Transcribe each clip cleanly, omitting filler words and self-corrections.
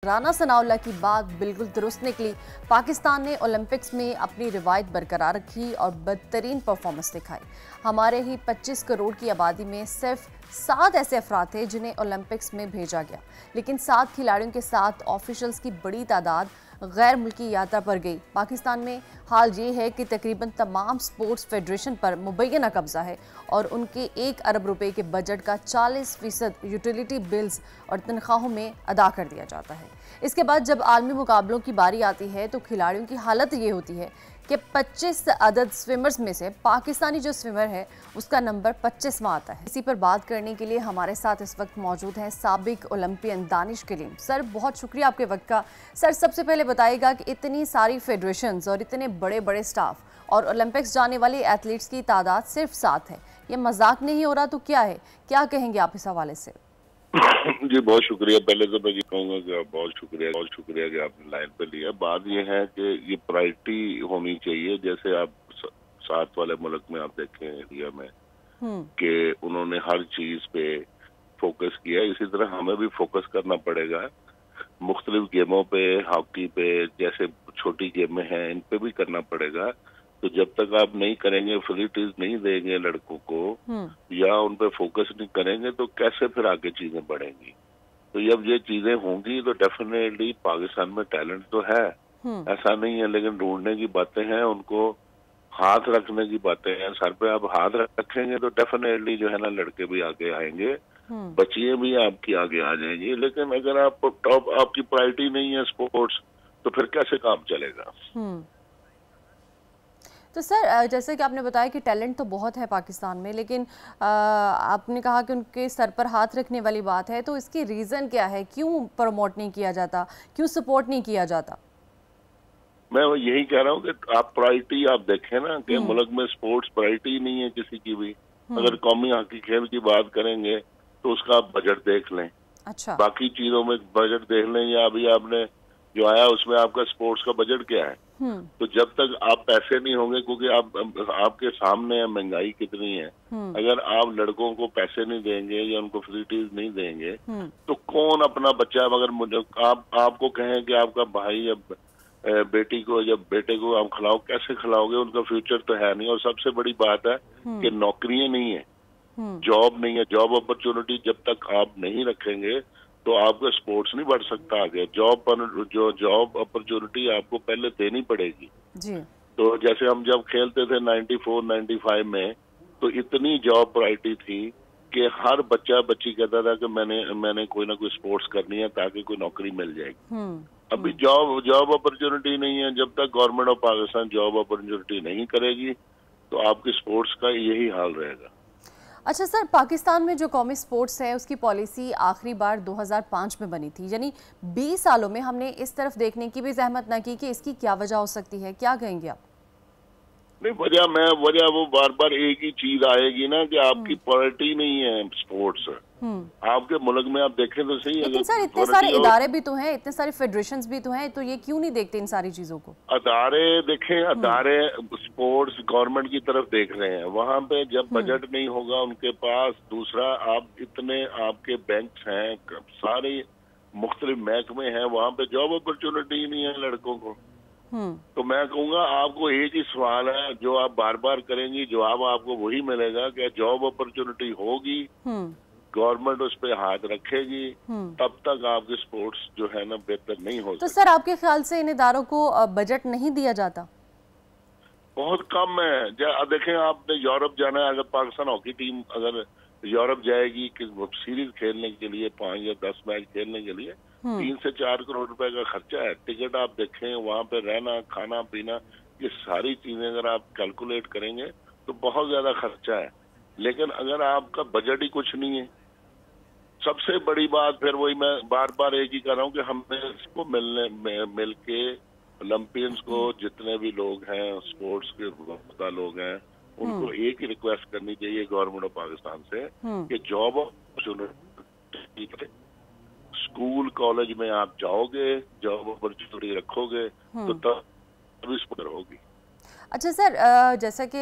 राना सनाउल्लाह की बात बिल्कुल दुरुस्त निकली। पाकिस्तान ने ओलंपिक्स में अपनी रिवायत बरकरार रखी और बदतरीन परफॉर्मेंस दिखाई। हमारे ही 25 करोड़ की आबादी में सिर्फ 7 ऐसे अफराद थे जिन्हें ओलंपिक्स में भेजा गया, लेकिन 7 खिलाड़ियों के साथ ऑफिशियल्स की बड़ी तादाद गैर मुल्की यात्रा पर गई। पाकिस्तान में हाल ये है कि तकरीबन तमाम स्पोर्ट्स फेडरेशन पर मुबैना कब्जा है और उनके 1 अरब रुपए के बजट का 40% यूटिलिटी बिल्स और तनख्वाहों में अदा कर दिया जाता है। इसके बाद जब आलमी मुकाबलों की बारी आती है तो खिलाड़ियों की हालत ये होती है कि 25 अदद स्विमर्स में से पाकिस्तानी जो स्विमर है उसका नंबर 25वां आता है। इसी पर बात करने के लिए हमारे साथ इस वक्त मौजूद हैं साबिक ओलंपियन दानिश कलीम। सर, बहुत शुक्रिया आपके वक्त का। सर, सबसे पहले बताइएगा कि इतनी सारी फेडरेशंस और इतने बड़े बड़े स्टाफ और ओलंपिक्स जाने वाले एथलीट्स की तादाद सिर्फ 7 है, ये मजाक नहीं हो रहा तो क्या है? क्या कहेंगे आप इस हवाले से? जी बहुत शुक्रिया। पहले तो मैं ये कहूँगा कि बहुत शुक्रिया कि आपने लाइन पे लिया। बात ये है कि ये प्रायोरिटी होनी चाहिए। जैसे आप 7 वाले मुल्क में आप देखें इंडिया में कि उन्होंने हर चीज पे फोकस किया, इसी तरह हमें भी फोकस करना पड़ेगा। मुख्तलिफ गेमों पे, हॉकी पे, जैसे छोटी गेमें हैं इन पे भी करना पड़ेगा। तो जब तक आप नहीं करेंगे, फैसिलिटीज नहीं देंगे लड़कों को या उन पे फोकस नहीं करेंगे तो कैसे फिर आगे चीजें बढ़ेंगी। तो जब ये चीजें होंगी तो डेफिनेटली पाकिस्तान में टैलेंट तो है, ऐसा नहीं है, लेकिन ढूंढने की बातें हैं, उनको हाथ रखने की बातें हैं। सर पे आप हाथ रखेंगे तो डेफिनेटली जो है ना लड़के भी आगे आएंगे, बच्चियां भी आपकी आगे आ जाएंगी। लेकिन अगर आप टॉप आपकी प्रायोरिटी नहीं है स्पोर्ट्स तो फिर कैसे काम चलेगा? तो सर, जैसे कि आपने बताया कि टैलेंट तो बहुत है पाकिस्तान में, लेकिन आपने कहा कि उनके सर पर हाथ रखने वाली बात है, तो इसकी रीज़न क्या है? क्यों प्रमोट नहीं किया जाता, क्यों सपोर्ट नहीं किया जाता? मैं यही कह रहा हूँ कि आप प्रायोरिटी आप देखें ना कि मुल्क में स्पोर्ट्स प्रायोरिटी नहीं है किसी की भी। अगर कौमी हॉकी खेल की बात करेंगे तो उसका आप बजट देख लें, अच्छा, बाकी चीजों में बजट देख लें, या अभी आपने जो आया उसमें आपका स्पोर्ट्स का बजट क्या है। तो जब तक आप पैसे नहीं होंगे, क्योंकि आपके सामने है महंगाई कितनी है, अगर आप लड़कों को पैसे नहीं देंगे या उनको फैसिलिटीज नहीं देंगे तो कौन अपना बच्चा, अगर मुझे आपको कहें कि आपका भाई या बेटी को या बेटे को आप खिलाओ, कैसे खिलाओगे? उनका फ्यूचर तो है नहीं। और सबसे बड़ी बात है कि नौकरियां नहीं है, जॉब नहीं है। जॉब अपॉर्चुनिटी जब तक आप नहीं रखेंगे तो आपका स्पोर्ट्स नहीं बढ़ सकता आगे। जॉब अपॉर्चुनिटी आपको पहले देनी पड़ेगी जी। तो जैसे हम जब खेलते थे 94, 95 में, तो इतनी जॉब प्रायोरिटी थी कि हर बच्चा बच्ची कहता था कि मैंने कोई ना कोई स्पोर्ट्स करनी है ताकि कोई नौकरी मिल जाएगी। अभी जॉब अपॉर्चुनिटी नहीं है। जब तक government of Pakistan job opportunity नहीं करेगी तो आपके स्पोर्ट्स का यही हाल रहेगा। अच्छा सर, पाकिस्तान में जो कौमी स्पोर्ट्स है उसकी पॉलिसी आखिरी बार 2005 में बनी थी, यानी 20 सालों में हमने इस तरफ देखने की भी जहमत न की कि इसकी क्या वजह हो सकती है। क्या कहेंगे आप? नहीं, वजह वो बार बार एक ही चीज आएगी ना कि आपकी प्रायोरिटी नहीं है स्पोर्ट्स। आपके मुल्क में आप देखें तो सही, लेकिन सर इतने सारे इदारे भी तो हैं, इतने सारे फेडरेशंस भी तो हैं, तो ये क्यों नहीं देखते इन सारी चीजों को? अदारे देखें, अदारे स्पोर्ट्स गवर्नमेंट की तरफ देख रहे हैं। वहां पे जब बजट नहीं होगा उनके पास, दूसरा आप इतने आपके बैंक्स हैं, सारे मुख्तलिफ महकमे हैं, वहां पे जॉब अपॉर्चुनिटी नहीं है लड़कों को। तो मैं कहूँगा आपको एक ही सवाल है जो आप बार बार करेंगी, जवाब आपको वही मिलेगा कि जॉब अपॉर्चुनिटी होगी, गवर्नमेंट उस पर हाथ रखेगी, तब तक आपके स्पोर्ट्स जो है ना बेहतर नहीं हो सकते। तो सर आपके ख्याल से इन इदारों को बजट नहीं दिया जाता? बहुत कम है। देखें, आपने यूरोप जाना है, अगर पाकिस्तान हॉकी टीम अगर यूरोप जाएगी कि सीरीज खेलने के लिए, 5 या 10 मैच खेलने के लिए 3 से 4 करोड़ रुपए का खर्चा है। टिकट आप देखें, वहां पे रहना, खाना पीना, ये सारी चीजें अगर आप कैलकुलेट करेंगे तो बहुत ज्यादा खर्चा है। लेकिन अगर आपका बजट ही कुछ नहीं है, सबसे बड़ी बात फिर वही मैं बार बार एक ही कर रहा हूँ कि हमें इसको मिल के ओलंपियंस को, जितने भी लोग हैं स्पोर्ट्स के वफादार लोग हैं, उनको एक ही रिक्वेस्ट करनी चाहिए गवर्नमेंट ऑफ पाकिस्तान से कि जॉब अपॉर्चुनिटी, स्कूल कॉलेज में आप जाओगे, जॉब अपॉर्चुनिटी रखोगे तो तब स्पोर्ट होगी। अच्छा सर, जैसा कि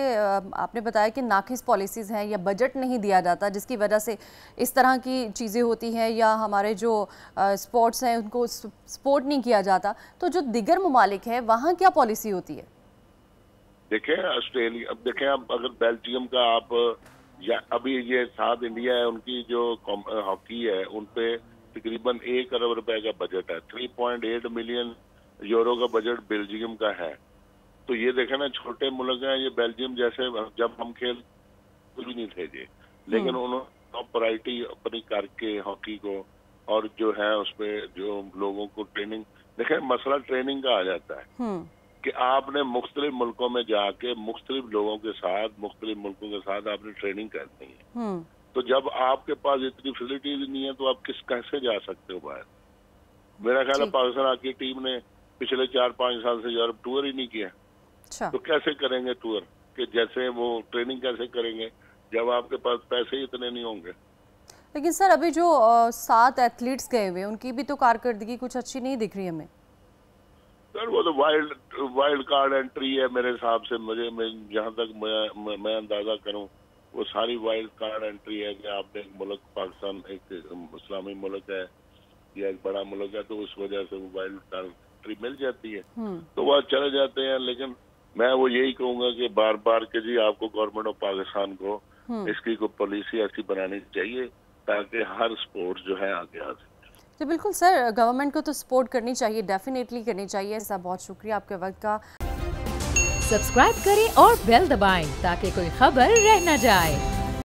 आपने बताया कि नाक़िस पॉलिसीज़ हैं या बजट नहीं दिया जाता जिसकी वजह से इस तरह की चीज़ें होती हैं, या हमारे जो स्पोर्ट्स हैं उनको सपोर्ट नहीं किया जाता, तो जो दिगर ममालिक हैं वहाँ क्या पॉलिसी होती है? देखें ऑस्ट्रेलिया, अब देखें अब अगर बेल्जियम का आप, या अभी ये साउथ इंडिया है, उनकी जो हॉकी है उन पे तकरीबन 1 अरब रुपए का बजट है, 3.8 मिलियन यूरो का बजट बेल्जियम का है। तो ये देखें ना, छोटे मुल्क हैं ये बेल्जियम जैसे, जब हम खेल कुछ भी नहीं थे ये, लेकिन उन्होंने टॉप प्रायोरिटी अपनी करके हॉकी को, और जो है उसपे जो लोगों को ट्रेनिंग, देखें मसला ट्रेनिंग का आ जाता है कि आपने मुख्तलिफ मुल्कों में जाके मुख्तलिफ लोगों के साथ, मुख्तलिफ मुल्कों के साथ आपने ट्रेनिंग करनी है। तो जब आपके पास इतनी फैसिलिटीज नहीं है तो आप कैसे जा सकते हो बाहर? मेरा ख्याल है पाकिस्तान हॉकी टीम ने पिछले 4-5 साल से यूरोप टूर ही नहीं किया। तो कैसे करेंगे टूर? कि जैसे वो ट्रेनिंग कैसे करेंगे जब आपके पास पैसे ही इतने नहीं होंगे? लेकिन सर अभी जो 7 एथलीट्स गए हुए उनकी भी तो कारकर्दगी कुछ अच्छी नहीं दिख रही हमें। सर वो तो वाइल्ड कार्ड एंट्री है मेरे हिसाब से, मैं जहाँ तक मैं अंदाजा करूँ वो सारी वाइल्ड कार्ड एंट्री है कि आपने एक मुल्क, पाकिस्तान एक इस्लामी मुल्क है या एक बड़ा मुल्क है, तो उस वजह से वो वाइल्ड कार्ड एंट्री मिल जाती है तो वह चले जाते हैं। लेकिन मैं वो यही कहूँगा कि बार बार के जी आपको गवर्नमेंट ऑफ पाकिस्तान को इसकी कोई पॉलिसी ऐसी बनानी चाहिए ताकि हर स्पोर्ट्स जो है आगे आ सके। जी बिल्कुल सर, गवर्नमेंट को तो सपोर्ट करनी चाहिए, डेफिनेटली करनी चाहिए। सर बहुत शुक्रिया आपके वक्त का। सब्सक्राइब करें और बेल दबाएं ताकि कोई खबर रह न जाए।